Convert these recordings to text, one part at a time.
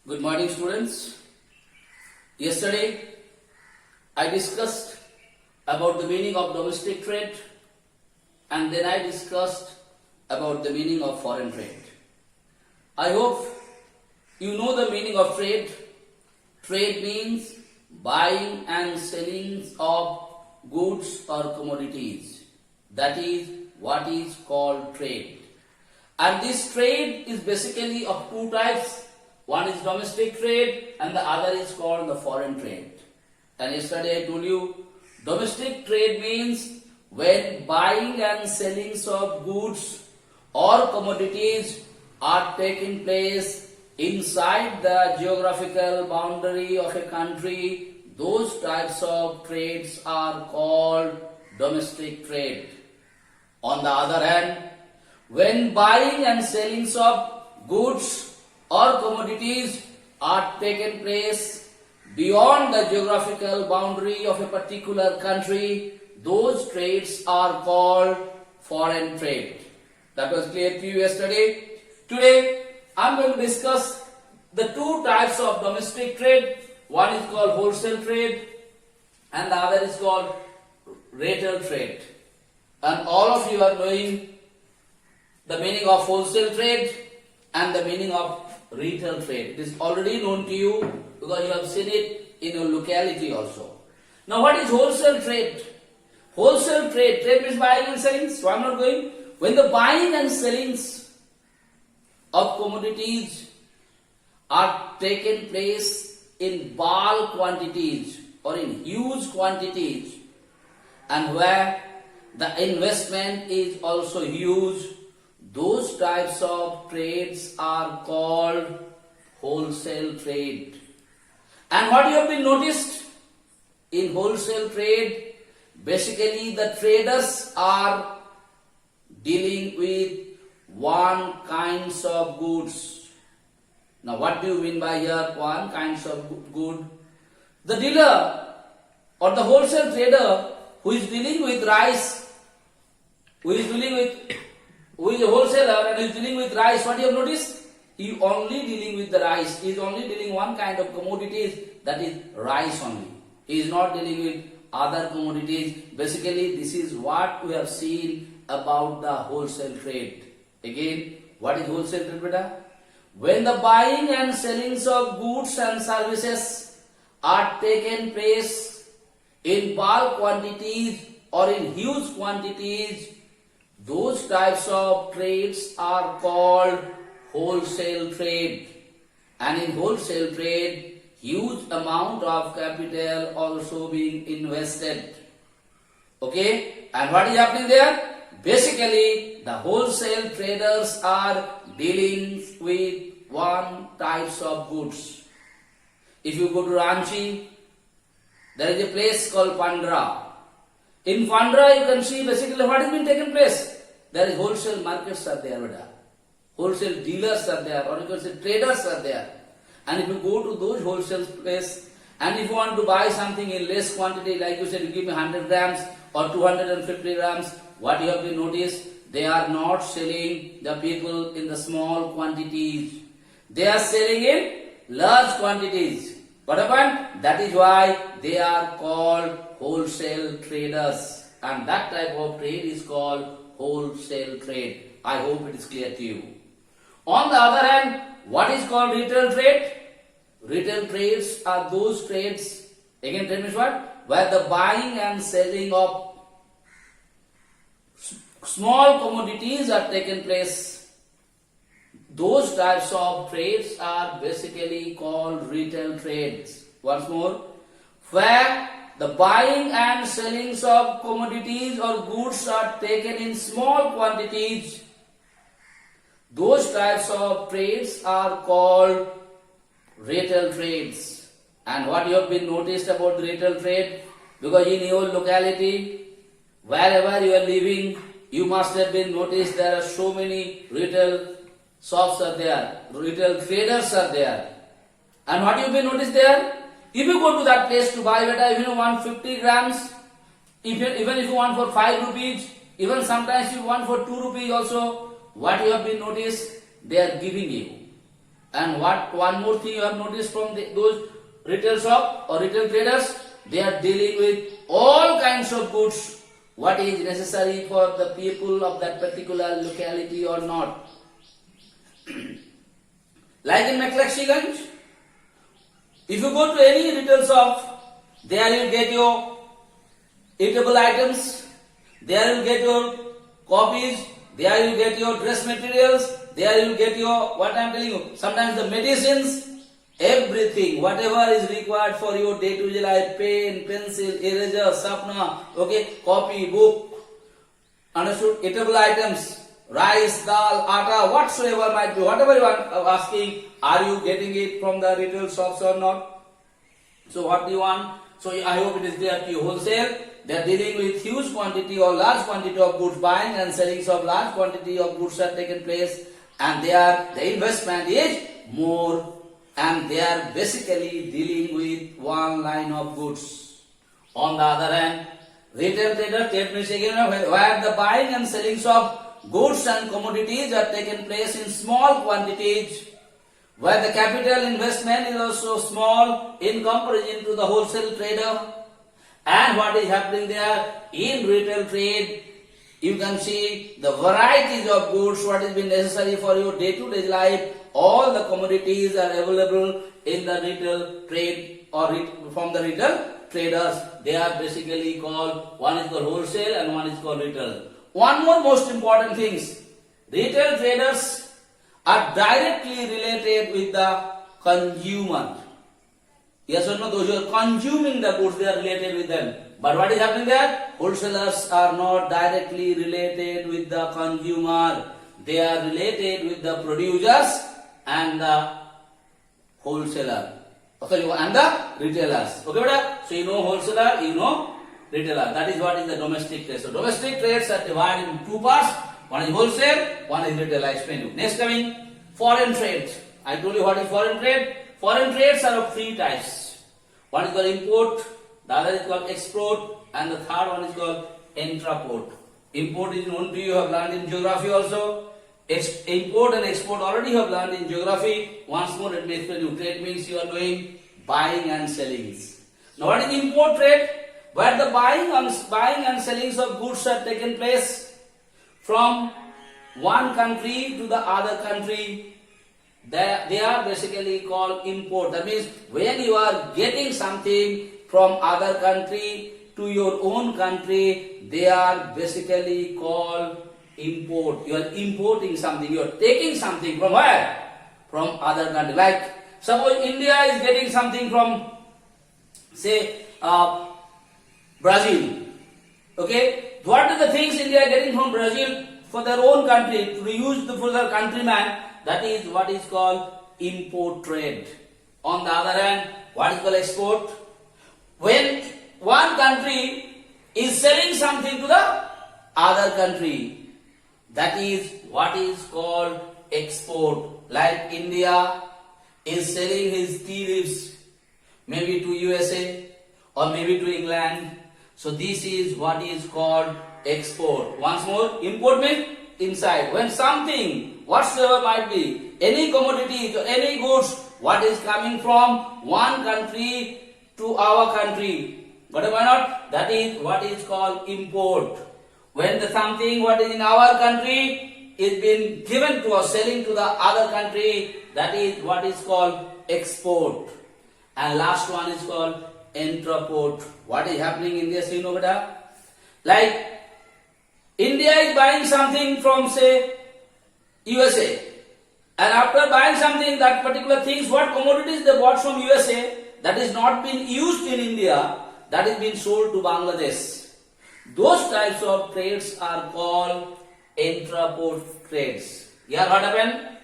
Good morning, students. Yesterday, I discussed about the meaning of domestic trade and then I discussed about the meaning of foreign trade. I hope you know the meaning of trade. Trade means buying and selling of goods or commodities. That is what is called trade. And this trade is basically of two types. One is domestic trade and the other is called the foreign trade. And yesterday I told you, domestic trade means when buying and selling of goods or commodities are taking place inside the geographical boundary of a country, those types of trades are called domestic trade. On the other hand, when buying and selling of goods or commodities are taken place beyond the geographical boundary of a particular country, those trades are called foreign trade. That was clear to you yesterday. Today, I am going to discuss the two types of domestic trade. One is called wholesale trade and the other is called retail trade. And all of you are knowing the meaning of wholesale trade and the meaning of retail trade. It is already known to you because you have seen it in your locality also. Now what is wholesale trade? Wholesale trade means buying and selling. So I am not going. When the buying and selling of commodities are taken place in bulk quantities or in huge quantities and where the investment is also huge, those types of trades are called wholesale trade. And what you have been noticed in wholesale trade, basically the traders are dealing with one kinds of goods. Now what do you mean by here one kinds of good? The dealer or the wholesale trader who is dealing with rice, who is a wholesaler and is dealing with rice, what you have noticed? He is only dealing with the rice. He is only dealing one kind of commodities, that is rice only. He is not dealing with other commodities. Basically, this is what we have seen about the wholesale trade. Again, what is wholesale trade, beta? When the buying and selling of goods and services are taken place in bulk quantities or in huge quantities, those types of trades are called wholesale trade. And in wholesale trade, huge amount of capital also being invested. Okay? And what is happening there? Basically, the wholesale traders are dealing with one types of goods. If you go to Ranchi, there is a place called Pandra. In Pandra, you can see basically what has been taken place. There is wholesale markets are there, wholesale dealers are there, or you can say traders are there. And if you go to those wholesale places, and if you want to buy something in less quantity, like you said, you give me 100 grams or 250 grams, what you have been noticed, they are not selling the people in the small quantities. They are selling in large quantities. What happened? That is why they are called wholesale traders. And that type of trade is called wholesale trade. I hope it is clear to you. On the other hand, what is called retail trade? Retail trades are those trades, again tell me what? Where the buying and selling of small commodities are taken place. Those types of trades are basically called retail trades. Once more, where the buying and selling of commodities or goods are taken in small quantities, those types of trades are called retail trades. And what you have been noticed about the retail trade, because in your locality, wherever you are living, you must have been noticed there are so many retail shops are there, retail traders are there. And what you have been noticed there? If you go to that place to buy beta, if you want 50 grams, even if you want for 5 rupees, even sometimes you want for 2 rupees also, what you have been noticed, they are giving you. And one more thing you have noticed from those retail shop or retail traders, they are dealing with all kinds of goods. What is necessary for the people of that particular locality or not. Like in McLexiganj, if you go to any retail shop, there you get your eatable items, there you get your copies, there you get your dress materials, there you get your, what I am telling you, sometimes the medicines, everything, whatever is required for your day-to-day life, pen, pencil, eraser, sharpener, okay, copy, book, understood, eatable items, rice, dal, atta, whatsoever might be, whatever you are asking, are you getting it from the retail shops or not? So what do you want? So I hope it is clear to you. Wholesale, they are dealing with huge quantity or large quantity of goods, buying and selling of large quantity of goods are taken place, and the investment is more, and they are basically dealing with one line of goods. On the other hand, retail trader, trade means again where the buying and selling of goods and commodities are taken place in small quantities, where the capital investment is also small in comparison to the wholesale trader. And what is happening there in retail trade, you can see the varieties of goods, what is being necessary for your day-to-day life, all the commodities are available in the retail trade or from the retail traders. They are basically called, one is called wholesale and one is called retail. One more most important thing, retail traders are directly related with the consumer. Yes or no? Those who are consuming the goods, they are related with them. But what is happening there? Wholesalers are not directly related with the consumer. They are related with the producers and the wholesaler. Okay, and the retailers. Okay, brother? So you know wholesaler, you know retailer. That is what is the domestic trade. So domestic trades are divided in two parts. One is wholesale, one is retail. I explain you. Next coming, foreign trade. I told you what is foreign trade. Foreign trades are of three types. One is called import, the other is called export, and the third one is called intraport. Import is known to you, have learned in geography also. Import and export already have learned in geography. Once more let me explain you. Trade means you are doing buying and selling. Now what is import trade? Where the buying and selling of goods are taken place from one country to the other country. They are basically called import. That means when you are getting something from other country to your own country, they are basically called import. You are importing something. You are taking something from where? From other country. Like suppose India is getting something from, say, Brazil. Okay, what are the things India is getting from Brazil for their own country to use for their countryman? That is what is called import trade. On the other hand, what is called export? When one country is selling something to the other country, that is what is called export. Like India is selling his tea leaves maybe to USA or maybe to England. So this is what is called export. Once more, import means inside. When something, whatsoever might be, any commodity, any goods, what is coming from one country to our country, but why not? That is what is called import. When the something what is in our country is being given to us, selling to the other country, that is what is called export. And last one is called intraport. What is happening in this, you know, beta? Like India is buying something from, say, USA, and after buying something, that particular things, what commodities they bought from USA, that is not being used in India, that is being sold to Bangladesh. Those types of trades are called intraport trades. Here what happened?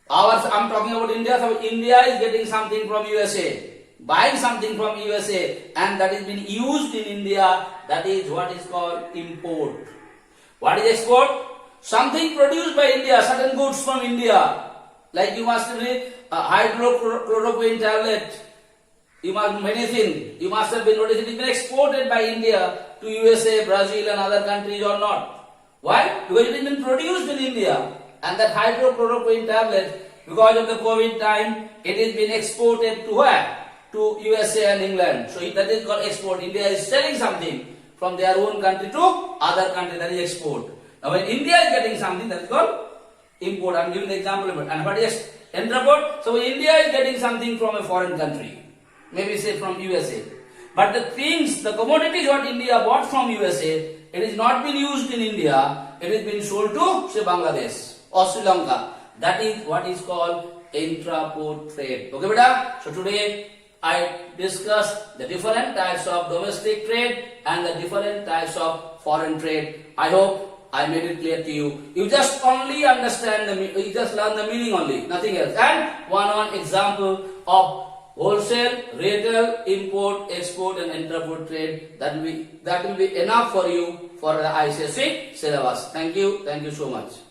I'm talking about India. So India is getting something from USA, buying something from USA, and that is being used in India. That is what is called import. What is export? Something produced by India, certain goods from India. Like you must have hydrochloroquine tablet, you must medicine, you must have been noticed it has been exported by India to USA, Brazil and other countries or not. Why? Because it has been produced in India, and that hydrochloroquine tablet, Because of the COVID time, it is been exported to where? To USA and England. So that is called export. India is selling something from their own country to other country, that is export. Now when India is getting something, that is called import. I am giving the example of it. And what is entreport? So India is getting something from a foreign country, maybe say from USA. But the things, the commodities what India bought from USA, it is not been used in India, it is been sold to say Bangladesh or Sri Lanka. That is what is called intraport trade. Okay, beta? So today I discussed the different types of domestic trade and the different types of foreign trade. I hope I made it clear to you. You just only understand you just learn the meaning only, nothing else. And one example of wholesale, retail, import, export and intraport trade. That will be enough for you for the ICSE syllabus. Thank you so much.